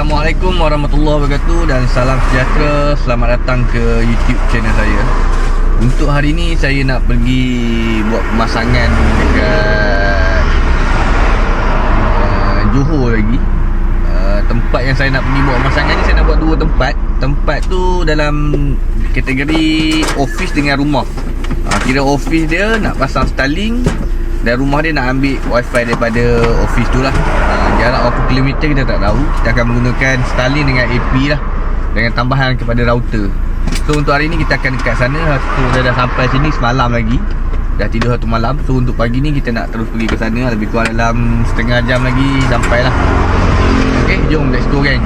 Assalamualaikum warahmatullahi wabarakatuh dan salam sejahtera. Selamat datang ke YouTube channel saya. Untuk hari ni saya nak pergi buat pemasangan dekat Johor lagi. Tempat yang saya nak pergi buat pemasangan ni, saya nak buat dua tempat. Tempat tu dalam kategori office dengan rumah. Kira office dia nak pasang Starlink dan rumah dia nak ambil wifi daripada office tu lah. Jarak berapa kilometer kita tak tahu. Kita akan menggunakan Starlink dengan AP lah, dengan tambahan kepada router. So untuk hari ni kita akan dekat sana. So saya dah sampai sini semalam lagi, dah tidur satu malam. So untuk pagi ni kita nak terus pergi ke sana. Lebih kurang dalam setengah jam lagi sampai lah. Okay, jom let's go gang.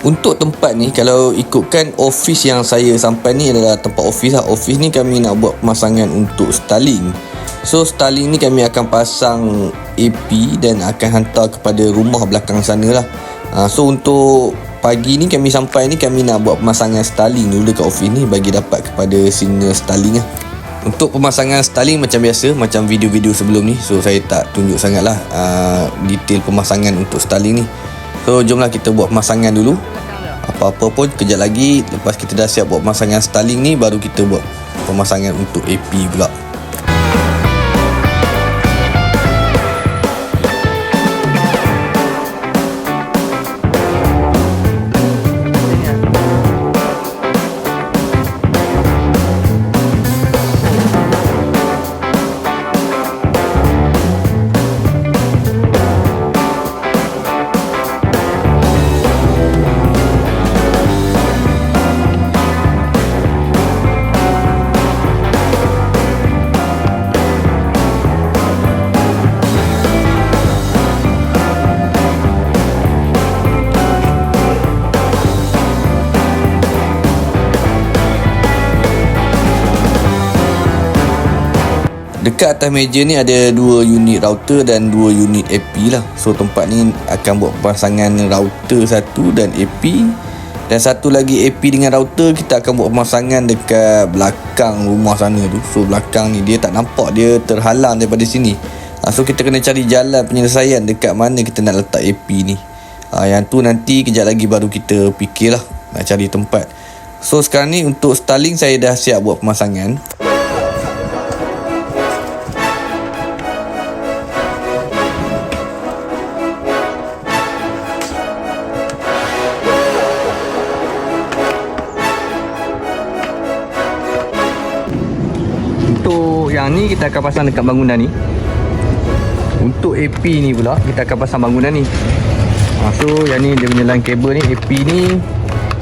Untuk tempat ni, kalau ikutkan office yang saya sampai ni adalah tempat office lah. Office ni kami nak buat pemasangan untuk Starlink. So Starlink ni kami akan pasang AP dan akan hantar kepada rumah belakang sana lah. So untuk pagi ni kami sampai ni, kami nak buat pemasangan Starlink dulu dekat office ni bagi dapat kepada signal Starlink lah. Untuk pemasangan Starlink macam biasa, macam video-video sebelum ni. So saya tak tunjuk sangat lah detail pemasangan untuk Starlink ni. So jomlah kita buat pemasangan dulu. Apa-apa pun kejap lagi, lepas kita dah siap buat pemasangan Starlink ni, baru kita buat pemasangan untuk AP pula. Dekat atas meja ni ada 2 unit router dan 2 unit AP lah. So tempat ni akan buat pemasangan router satu dan AP, dan satu lagi AP dengan router kita akan buat pemasangan dekat belakang rumah sana tu. So belakang ni dia tak nampak, dia terhalang daripada sini. So kita kena cari jalan penyelesaian dekat mana kita nak letak AP ni. Yang tu nanti kejap lagi baru kita fikirlah nak cari tempat. So sekarang ni untuk Starlink saya dah siap buat pemasangan. Yang ni kita akan pasang dekat bangunan ni. Untuk AP ni pula kita akan pasang bangunan ni. So yang ni dia punya line kabel ni, AP ni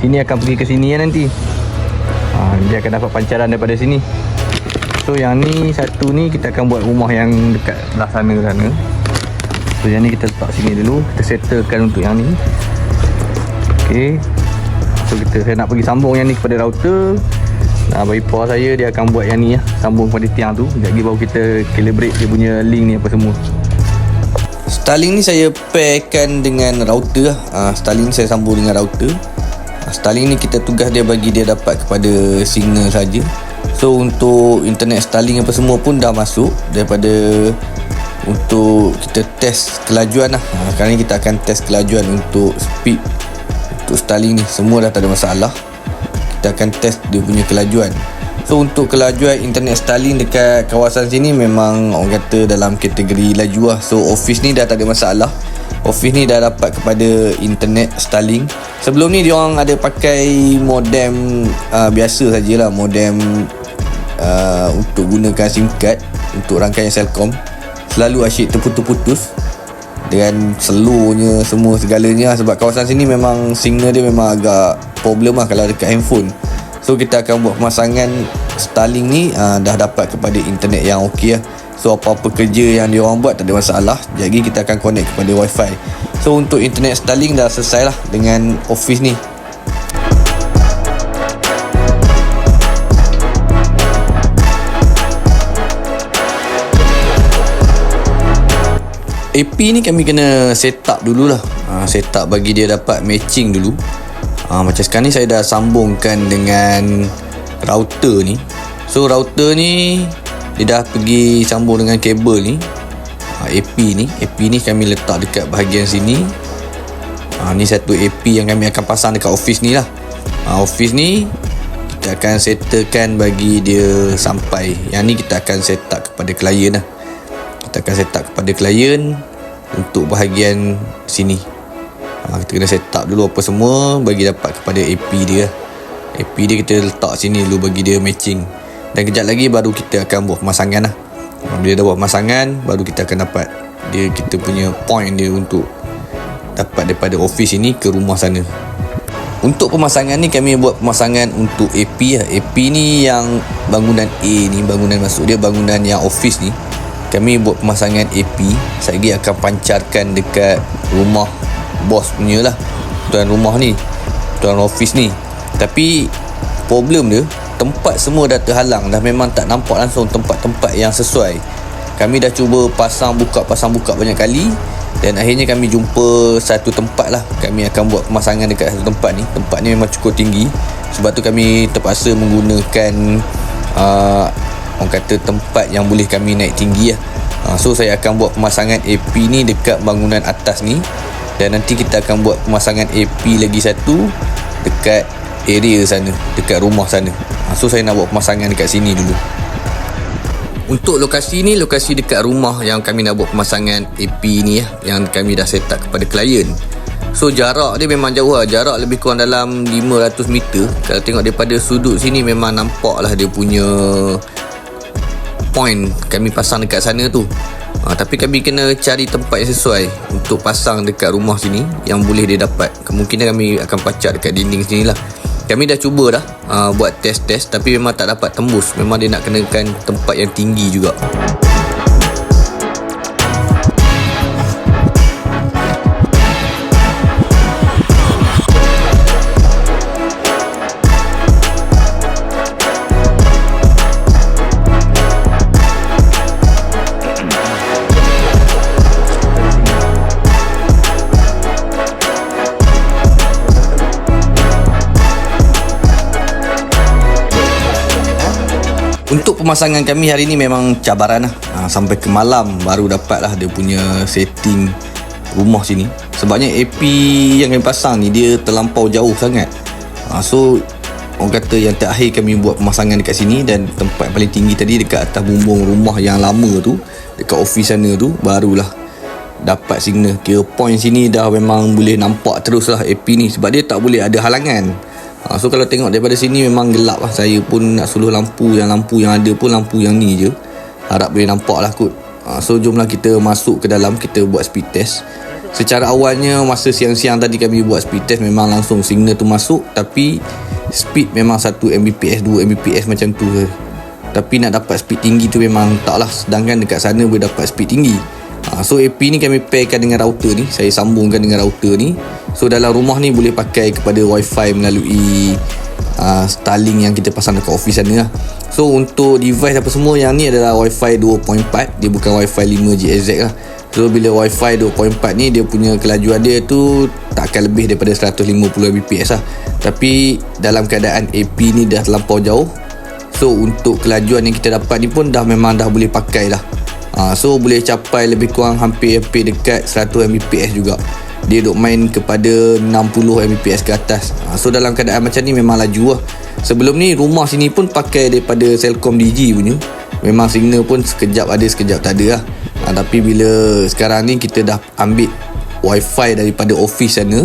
sini akan pergi ke sini ya nanti. Dia akan dapat pancaran daripada sini. So yang ni satu ni kita akan buat rumah yang dekat belah sana. So yang ni kita letak sini dulu, kita settlekan untuk yang ni. Okay. So saya nak pergi sambung yang ni kepada router. Bagi power saya, dia akan buat yang ni lah, sambung pada tiang tu. Sekejap lagi baru kita calibrate dia punya link ni apa semua. Starlink ni saya pairkan dengan router lah. Starlink saya sambung dengan router. Starlink ni kita tugas dia bagi dia dapat kepada signal saja. So untuk internet Starlink apa semua pun dah masuk daripada untuk kita test kelajuan lah. Sekarang ni kita akan test kelajuan untuk speed untuk Starlink ni. Semua dah tak ada masalah. Kita akan test dia punya kelajuan. So untuk kelajuan internet Starlink dekat kawasan sini memang orang kata dalam kategori laju lah. So office ni dah tak ada masalah. Office ni dah dapat kepada internet Starlink. Sebelum ni diorang ada pakai modem biasa sajalah, modem untuk gunakan SIM card untuk rangkaian Celcom. Selalu asyik terputus-putus dengan slownya semua segalanya, sebab kawasan sini memang signal dia memang agak problem lah kalau dekat handphone. So kita akan buat pemasangan Starlink ni dah dapat kepada internet yang okey lah. So apa-apa kerja yang diorang buat tak ada masalah. Jadi kita akan connect kepada wifi. So untuk internet Starlink dah selesai lah dengan office ni. AP ni kami kena set up dululah. Set up bagi dia dapat matching dulu. Macam sekarang ni saya dah sambungkan dengan router ni. So router ni dia dah pergi sambung dengan kabel ni. AP ni kami letak dekat bahagian sini. Ni satu AP yang kami akan pasang dekat office ni lah. Office ni kita akan settlekan bagi dia sampai. Yang ni kita akan set up kepada klien lah. Kita akan set up kepada klien untuk bahagian sini. Kita kena set up dulu apa semua bagi dapat kepada AP dia. AP dia kita letak sini dulu bagi dia matching. Dan kejap lagi baru kita akan buat pemasangan lah. Bila dah buat pemasangan, baru kita akan dapat kita punya point dia untuk dapat daripada office ini ke rumah sana. Untuk pemasangan ni kami buat pemasangan untuk AP lah. AP ni yang bangunan A ni, bangunan masuk dia bangunan yang office ni. Kami buat pemasangan AP. Saya lagi akan pancarkan dekat rumah bos punya lah, tuan rumah ni, tuan office ni. Tapi problem dia, tempat semua dah terhalang. Dah memang tak nampak langsung tempat-tempat yang sesuai. Kami dah cuba pasang buka banyak kali. Dan akhirnya kami jumpa satu tempat lah. Kami akan buat pemasangan dekat satu tempat ni. Tempat ni memang cukup tinggi. Sebab tu kami terpaksa menggunakan orang kata tempat yang boleh kami naik tinggi lah. So saya akan buat pemasangan AP ni dekat bangunan atas ni. Dan nanti kita akan buat pemasangan AP lagi satu dekat area sana, dekat rumah sana. So saya nak buat pemasangan dekat sini dulu. Untuk lokasi ni, lokasi dekat rumah yang kami nak buat pemasangan AP ni yang kami dah set up kepada klien. So jarak dia memang jauh lah. Jarak lebih kurang dalam 500 meter. Kalau tengok daripada sudut sini memang nampak lah dia punya point kami pasang dekat sana tu. Tapi kami kena cari tempat yang sesuai untuk pasang dekat rumah sini yang boleh dia dapat. Kemungkinan kami akan pacak dekat dinding sini lah. Kami dah cuba dah buat test tapi memang tak dapat tembus. Memang dia nak kenakan tempat yang tinggi juga. Untuk pemasangan kami hari ni memang cabaran lah. Sampai ke malam baru dapat lah dia punya setting rumah sini. Sebabnya AP yang kami pasang ni dia terlampau jauh sangat. So orang kata yang terakhir kami buat pemasangan dekat sini. Dan tempat yang paling tinggi tadi dekat atas bumbung rumah yang lama tu, dekat office sana tu, barulah dapat signal. Kira point sini dah memang boleh nampak terus lah AP ni. Sebab dia tak boleh ada halangan. So kalau tengok daripada sini memang gelap lah. Saya pun nak suluh lampu yang ada pun lampu yang ni je. Harap boleh nampak lah kot. So jomlah kita masuk ke dalam, kita buat speed test. Secara awalnya masa siang-siang tadi kami buat speed test, memang langsung signal tu masuk. Tapi speed memang 1 Mbps 2 Mbps macam tu. Tapi nak dapat speed tinggi tu memang tak lah. Sedangkan dekat sana boleh dapat speed tinggi. So AP ni kami pairkan dengan router ni. Saya sambungkan dengan router ni. So dalam rumah ni boleh pakai kepada wifi melalui Starlink yang kita pasang dekat office sana lah. So untuk device apa semua, yang ni adalah wifi 2.4. Dia bukan wifi 5GHz lah. So bila wifi 2.4 ni, dia punya kelajuan dia tu tak akan lebih daripada 150 Mbps lah. Tapi dalam keadaan AP ni dah terlampau jauh. So untuk kelajuan yang kita dapat ni pun memang dah boleh pakai lah. So boleh capai lebih kurang hampir dekat 100 Mbps juga. Dia duk main kepada 60 Mbps ke atas. So dalam keadaan macam ni memang laju lah. Sebelum ni rumah sini pun pakai daripada Celcom Digi punya. Memang signal pun sekejap ada sekejap tak ada lah. Tapi bila sekarang ni kita dah ambil wifi daripada office sana,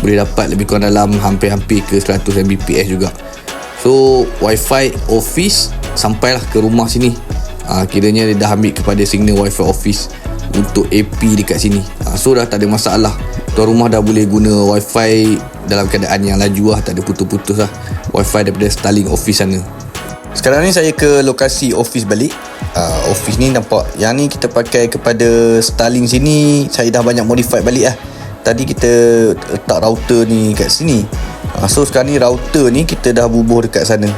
boleh dapat lebih kurang dalam hampir-hampir ke 100 Mbps juga. So wifi office sampailah ke rumah sini. Kiranya dia dah ambil kepada signal wifi office untuk AP dekat sini. So dah tak ada masalah. Tuan rumah dah boleh guna wifi dalam keadaan yang laju lah. Tak ada putus-putus lah wifi daripada Starlink office sana. Sekarang ni saya ke lokasi office balik. Office ni nampak yang ni kita pakai kepada Starlink sini. Saya dah banyak modify balik lah. Tadi kita letak router ni kat sini. So sekarang ni router ni kita dah bubuh dekat sana.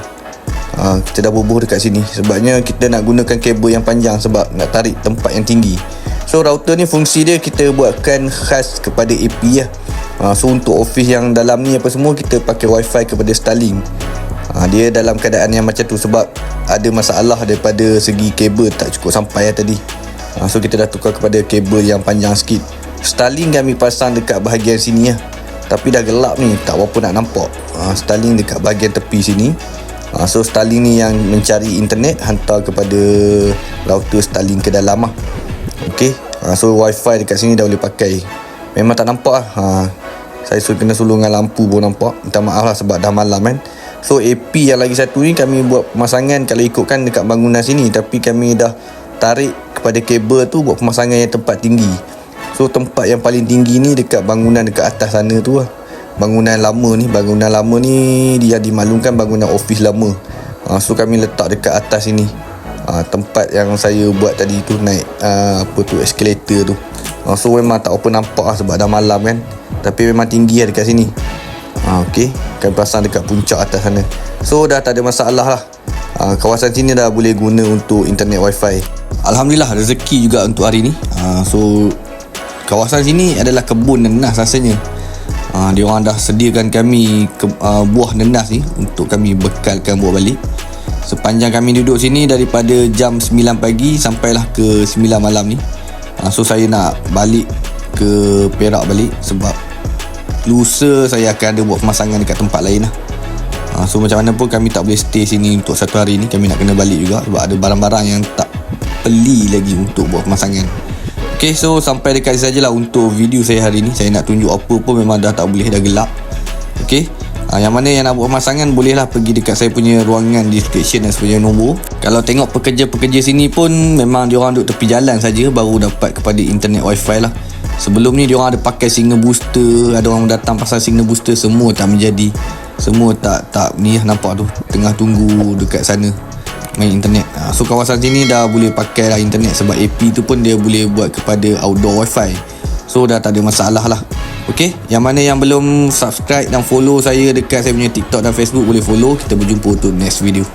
Kita dah bubuh dekat sini. Sebabnya kita nak gunakan kabel yang panjang sebab nak tarik tempat yang tinggi. So router ni fungsi dia kita buatkan khas kepada AP lah. So untuk office yang dalam ni apa semua kita pakai wifi kepada Starlink. Dia dalam keadaan yang macam tu sebab ada masalah daripada segi kabel tak cukup sampai lah tadi. So kita dah tukar kepada kabel yang panjang sikit. Starlink kami pasang dekat bahagian sini lah. Tapi dah gelap ni, tak berapa nak nampak. Starlink dekat bahagian tepi sini. So Starlink ni yang mencari internet hantar kepada router Starlink ke dalam lah. Okay. So wifi dekat sini dah boleh pakai. Memang tak nampak lah. Saya kena sulung dengan lampu pun nampak. Minta maaf lah sebab dah malam kan. So AP yang lagi satu ni kami buat pemasangan kalau ikutkan dekat bangunan sini. Tapi kami dah tarik kepada kabel tu buat pemasangan yang tempat tinggi. So tempat yang paling tinggi ni dekat bangunan dekat atas sana tu lah. Bangunan lama ni dia dimaklumkan bangunan office lama. So kami letak dekat atas sini. Tempat yang saya buat tadi tu naik escalator tu. So memang tak apa nampak lah sebab dah malam kan. Tapi memang tinggi lah dekat sini. Okay, kami pasang dekat puncak atas sana. So dah tak ada masalah lah. Kawasan sini dah boleh guna untuk internet wifi. Alhamdulillah rezeki juga untuk hari ni. So kawasan sini adalah kebun nenas rasanya. Diorang dah sediakan kami buah nenas ni untuk kami bekalkan bawa balik. Sepanjang kami duduk sini daripada jam 9 pagi sampailah ke 9 malam ni. So saya nak balik ke Perak balik sebab lusa saya akan ada buat pemasangan dekat tempat lain lah. So macam mana pun kami tak boleh stay sini untuk satu hari ni. Kami nak kena balik juga sebab ada barang-barang yang tak beli lagi untuk buat pemasangan. Okay, so sampai dekat sini sajalah untuk video saya hari ni. Saya nak tunjuk apa pun memang dah tak boleh, dah gelap. Okay, yang mana yang nak buat pemasangan bolehlah pergi dekat saya punya ruangan description dan sebagainya nombor. Kalau tengok pekerja-pekerja sini pun memang diorang duduk tepi jalan saja baru dapat kepada internet wifi lah. Sebelum ni diorang ada pakai signal booster, ada orang datang pasal signal booster, semua tak menjadi. Semua tak ni nampak tu tengah tunggu dekat sana main internet. So kawasan sini dah boleh pakai lah internet sebab AP tu pun dia boleh buat kepada outdoor wifi. So dah tak ada masalah lah. Okay, yang mana yang belum subscribe dan follow saya dekat saya punya TikTok dan Facebook boleh follow. Kita berjumpa untuk next video.